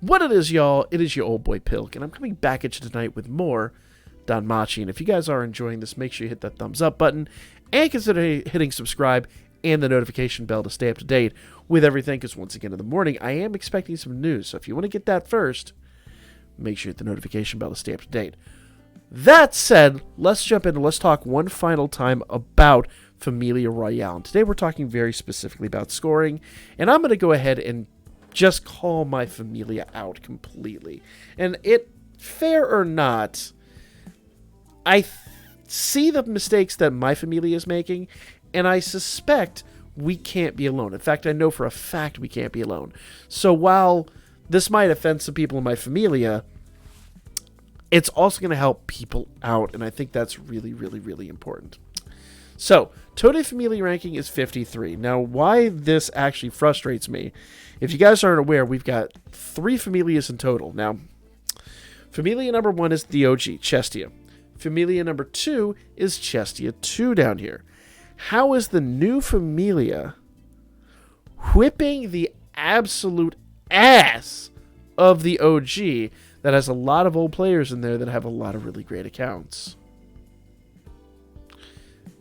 What it is, y'all, it is your old boy Pilk, and I'm coming back at you tonight with more Danmachi. And if you guys are enjoying this, make sure you hit that thumbs up button and consider hitting subscribe and the notification bell to stay up to date with everything, because once again in the morning, I am expecting some news. So if you want to get that first, make sure you hit the notification bell to stay up to date. That said, let's jump in and let's talk one final time about Familia Royale. And today we're talking very specifically about scoring, and I'm going to go ahead and just call my Familia out completely. And fair or not, I see the mistakes that my Familia is making, and I suspect we can't be alone. In fact, I know for a fact we can't be alone. So while this might offend some people in my Familia, it's also going to help people out, and I think that's really, really, really important. So, Total Familia ranking is 53. Now, why this actually frustrates me, if you guys aren't aware, we've got 3 Familias in total. Now, Familia number 1 is the OG, Chestia. Familia number 2 is Chestia 2 down here. How is the new Familia whipping the absolute ass of the OG that has a lot of old players in there that have a lot of really great accounts?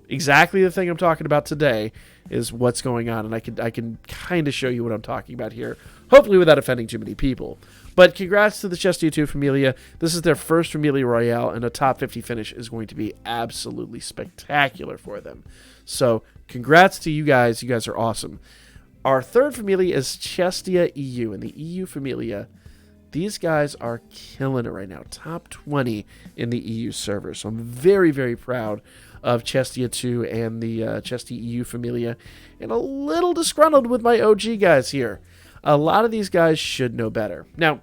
Exactly the thing I'm talking about today is what's going on, and I can kind of show you what I'm talking about here, hopefully without offending too many people. But congrats to the Chestia 2 Familia. This is their first Familia Royale, and a top 50 finish is going to be absolutely spectacular for them. So congrats to you guys. You guys are awesome. Our third Familia is Chestia EU, and the EU Familia, these guys are killing it right now. Top 20 in the EU server. So I'm very, very proud of Chestia 2 and the Chestia EU Familia, and a little disgruntled with my OG guys here. A lot of these guys should know better. Now,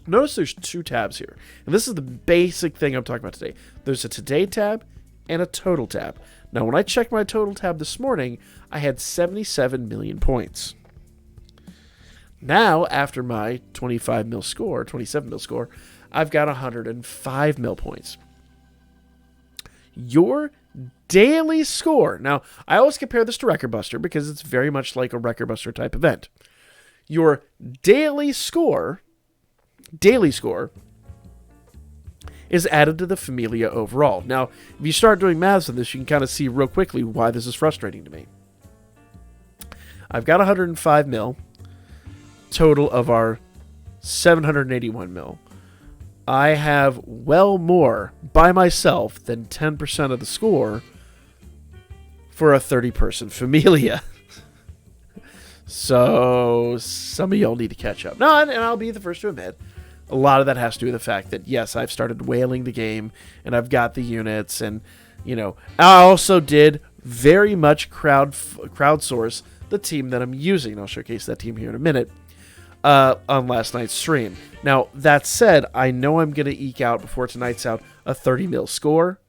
notice there's 2 tabs here, and this is the basic thing I'm talking about today. There's a Today tab and a Total tab. Now, when I checked my Total tab this morning, I had 77 million points. Now, after my 27 mil score, I've got 105 mil points. Your daily score. Now, I always compare this to Record Buster because it's very much like a Record Buster type event. Your daily score is added to the Familia overall. Now, if you start doing maths on this, you can kind of see real quickly why this is frustrating to me. I've got 105 mil total of our 781 mil. I have well more by myself than 10% of the score for a 30-person Familia. So some of y'all need to catch up. No, and I'll be the first to admit, a lot of that has to do with the fact that, yes, I've started whaling the game, and I've got the units, and, you know, I also did very much crowdsource the team that I'm using, and I'll showcase that team here in a minute, on last night's stream. Now, that said, I know I'm going to eke out, before tonight's out, a 30 mil score.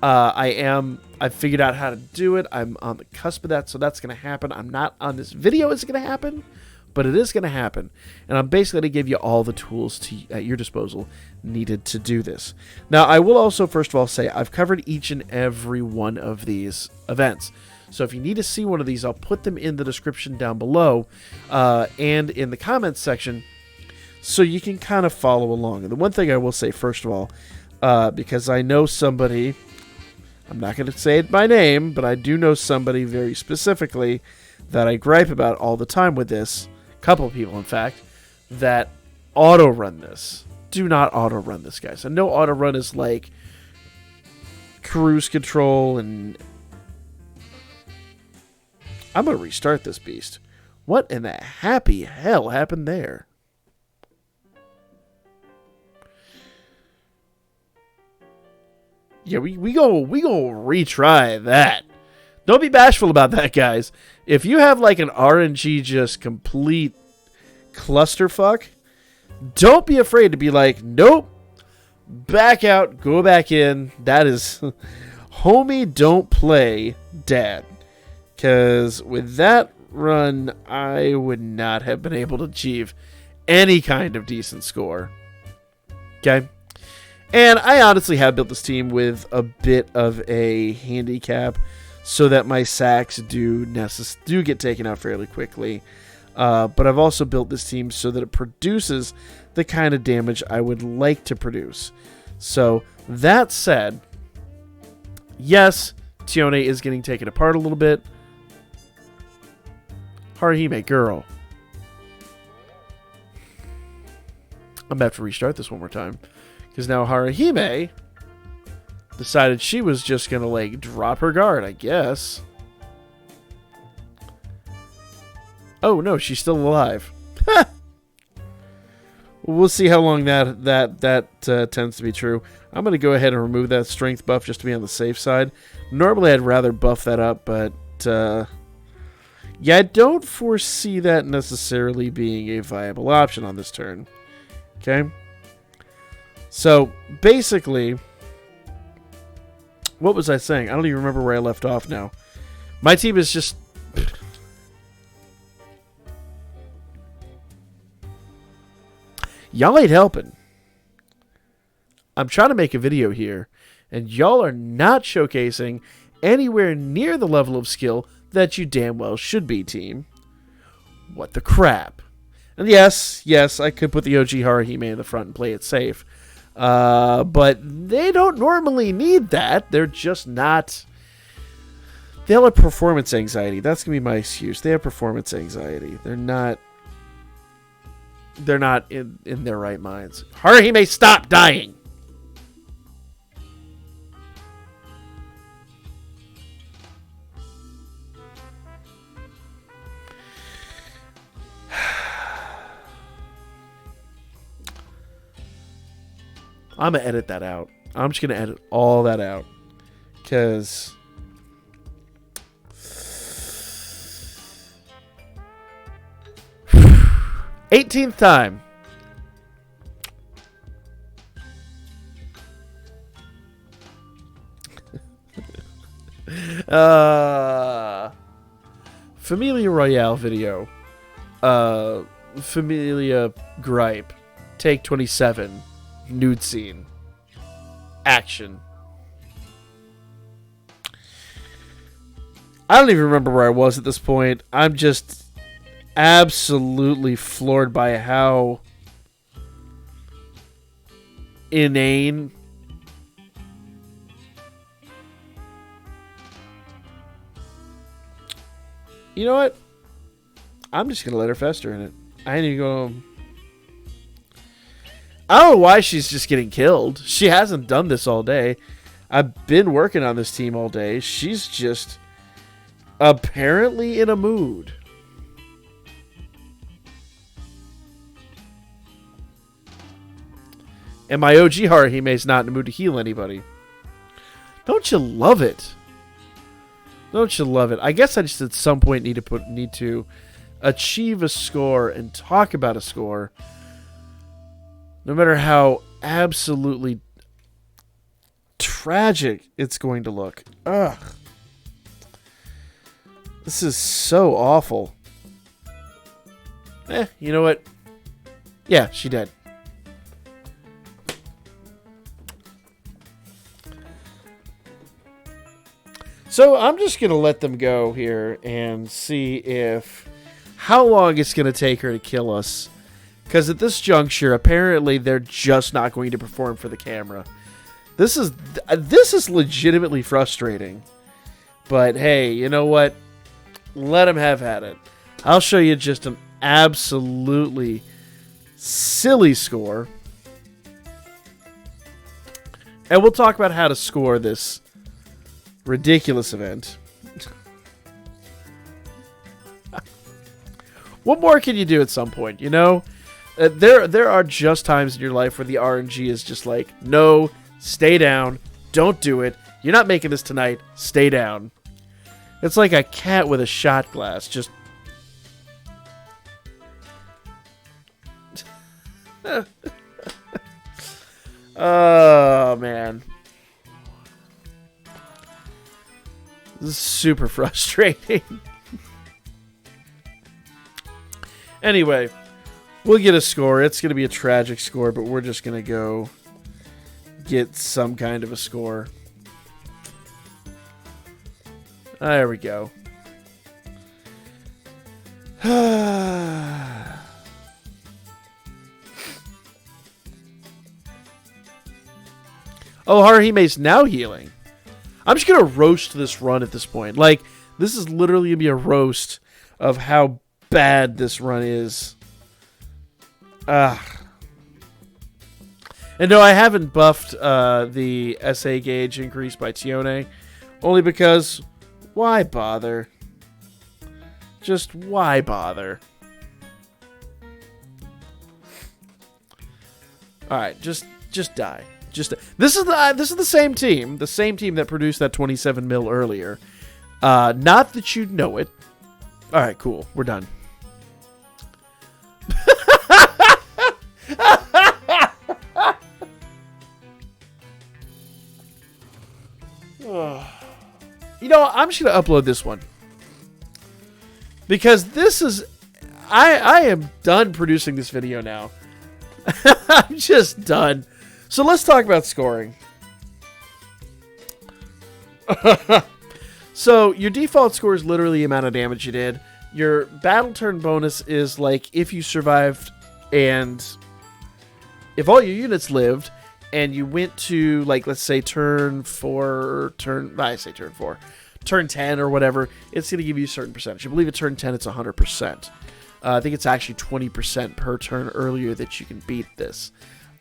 I've figured out how to do it. I'm on the cusp of that, so that's going to happen. I'm not on this video, it's going to happen, but it is going to happen. And I'm basically going to give you all the tools at your disposal needed to do this. Now, I will also, first of all, say I've covered each and every one of these events. So if you need to see one of these, I'll put them in the description down below and in the comments section so you can kind of follow along. And the one thing I will say, first of all, because I know somebody, I'm not going to say it by name, but I do know somebody very specifically that I gripe about all the time with this, a couple of people, in fact, that auto-run this. Do not auto-run this, guys. I know auto-run is like cruise control, and I'm going to restart this beast. What in the happy hell happened there? Yeah, we go retry that. Don't be bashful about that, guys. If you have like an RNG just complete clusterfuck, don't be afraid to be like, nope, back out, go back in. That is, homie, don't play dad. Because with that run, I would not have been able to achieve any kind of decent score. Okay? And I honestly have built this team with a bit of a handicap so that my sacks do get taken out fairly quickly. But I've also built this team so that it produces the kind of damage I would like to produce. So, that said, yes, Tione is getting taken apart a little bit. Haruhime, girl. I'm going to have to restart this one more time. Because now Haruhime decided she was just going to, like, drop her guard, I guess. Oh, no, she's still alive. We'll see how long that tends to be true. I'm going to go ahead and remove that strength buff just to be on the safe side. Normally, I'd rather buff that up, but yeah, I don't foresee that necessarily being a viable option on this turn. Okay? So, basically, what was I saying? I don't even remember where I left off now. My team is just... Y'all ain't helping. I'm trying to make a video here, and y'all are not showcasing anywhere near the level of skill that you damn well should be, team. What the crap? And yes, I could put the OG Haruhime in the front and play it safe. But they don't normally need that. They're just not... They'll have performance anxiety. That's going to be my excuse. They have performance anxiety. They're not in their right minds. Haruhime, stop dying! I'm going to edit that out. I'm just going to edit all that out. Because... 18th time. Familia Royale video. Familia gripe. Take 27. Nude scene. Action. I don't even remember where I was at this point. I'm just absolutely floored by how inane you know what? I'm just gonna let her fester in it. I ain't even gonna... I don't know why she's just getting killed. She hasn't done this all day. I've been working on this team all day. She's just apparently in a mood. And my OG Haruhime's not in the mood to heal anybody. Don't you love it? Don't you love it? I guess I just at some point need to achieve a score and talk about a score. No matter how absolutely tragic it's going to look. Ugh. This is so awful. You know what? Yeah, she did. So I'm just going to let them go here and see how long it's going to take her to kill us. Because at this juncture, apparently they're just not going to perform for the camera. This is legitimately frustrating. But hey, you know what? Let them have at it. I'll show you just an absolutely silly score. And we'll talk about how to score this ridiculous event. What more can you do at some point, you know? There are just times in your life where the RNG is just like, no, stay down, don't do it, you're not making this tonight, stay down. It's like a cat with a shot glass, just... Oh, man. This is super frustrating. Anyway, we'll get a score. It's going to be a tragic score, but we're just going to go get some kind of a score. There we go. Oh, Haruhime's now healing. I'm just going to roast this run at this point. Like, this is literally going to be a roast of how bad this run is. And no, I haven't buffed the SA gauge increase by Tione. Only because, why bother? Just why bother? Alright, just die. This is the same team that produced that 27 mil earlier. Not that you'd know it. All right, cool. We're done. You know, I'm just gonna upload this one because this is I am done producing this video now. I'm just done. So let's talk about scoring. So your default score is literally the amount of damage you did. Your battle turn bonus is like if you survived and if all your units lived and you went to, like, let's say turn 10 or whatever, it's going to give you a certain percentage. I believe at turn 10 it's 100%. I think it's actually 20% per turn earlier that you can beat this.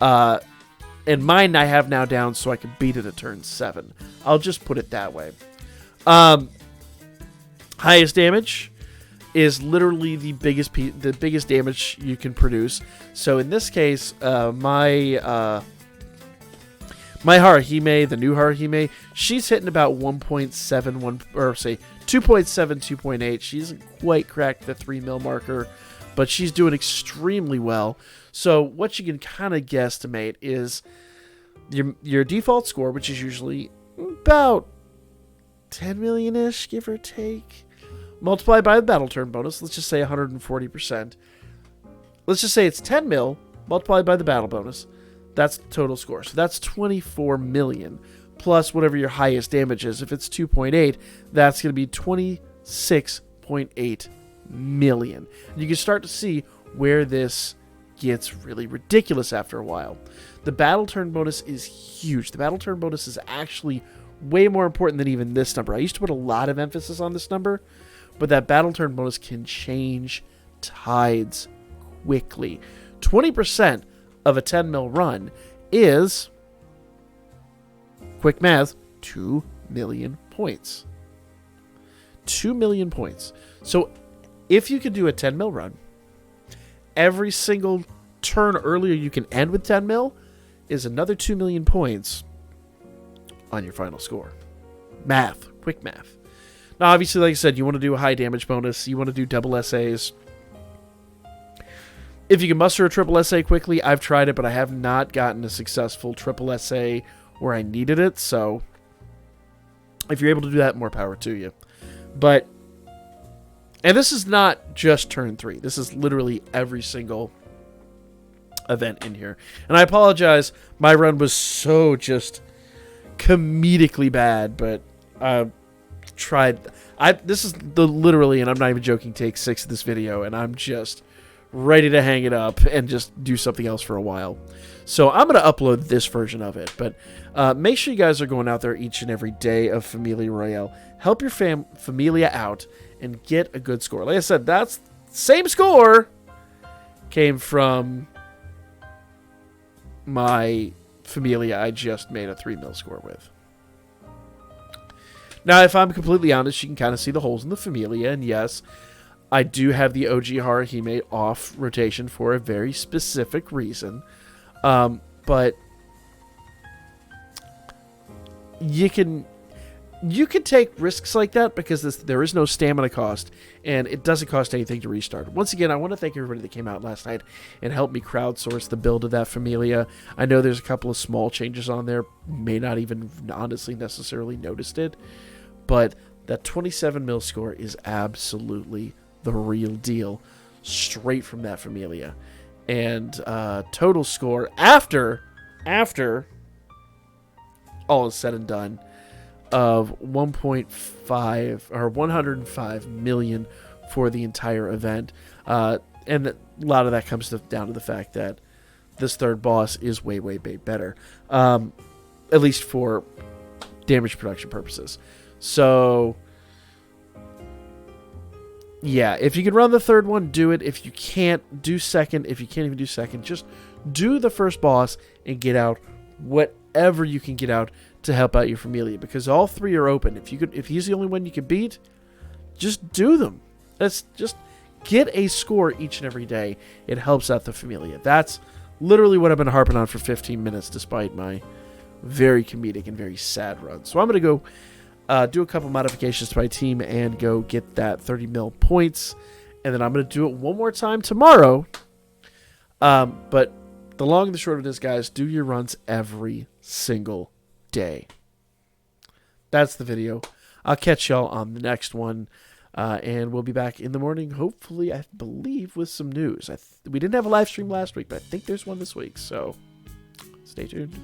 And mine I have now down so I can beat it at turn 7. I'll just put it that way. Highest damage is literally the biggest damage you can produce. So in this case, my Haruhime, the new Haruhime, she's hitting about 1.71, or say 2.7, 2.8. She hasn't quite cracked the 3 mil marker, but she's doing extremely well. So what you can kind of guesstimate is your default score, which is usually about 10 million-ish, give or take, multiplied by the battle turn bonus. Let's just say 140%. Let's just say it's 10 mil multiplied by the battle bonus. That's the total score. So that's 24 million plus whatever your highest damage is. If it's 2.8, that's going to be 26.8 million. And you can start to see where this gets really ridiculous after a while. The battle turn bonus is huge. The battle turn bonus is actually way more important than even this number. I used to put a lot of emphasis on this number, but that battle turn bonus can change tides quickly. 20% of a 10 mil run is, quick math, 2 million points. 2 million points. So if you can do a 10 mil run, every single turn earlier you can end with 10 mil is another 2 million points on your final score. Math. Quick math. Now, obviously, like I said, you want to do a high damage bonus. You want to do double SAs. If you can muster a triple SA quickly, I've tried it, but I have not gotten a successful triple SA where I needed it. So if you're able to do that, more power to you. But, and this is not just turn 3. This is literally every single event in here. And I apologize. My run was so just comedically bad, but I tried. This is the literally, and I'm not even joking, take 6 of this video, and I'm just ready to hang it up and just do something else for a while. So I'm going to upload this version of it, but make sure you guys are going out there each and every day of Familia Royale. Help your Familia out and get a good score. Like I said, that's same score came from my Familia I just made a 3 mil score with. Now, if I'm completely honest, you can kind of see the holes in the Familia, and yes, I do have the OG Haruhime off rotation for a very specific reason. But you can take risks like that because there is no stamina cost, and it doesn't cost anything to restart. Once again, I want to thank everybody that came out last night and helped me crowdsource the build of that Familia. I know there's a couple of small changes on there. May not even honestly necessarily noticed it, but that 27 mil score is absolutely the real deal, straight from that Familia. And total score after all is said and done of 1.5 or 105 million for the entire event. And a lot of that comes down to the fact that this third boss is way better. at least for damage production purposes. So, yeah, if you can run the third one, do it. If you can't, do second. If you can't even do second, just do the first boss and get out whatever you can get out to help out your Familia, because all three are open. If he's the only one you can beat, just do them. That's just get a score each and every day. It helps out the Familia. That's literally what I've been harping on for 15 minutes, despite my very comedic and very sad run. So I'm going to go do a couple modifications to my team and go get that 30 mil points. And then I'm going to do it one more time tomorrow. But the long and the short of it is, guys, do your runs every single day. That's the video. I'll catch y'all on the next one. And we'll be back in the morning, hopefully, I believe, with some news. We didn't have a live stream last week, but I think there's one this week. So stay tuned.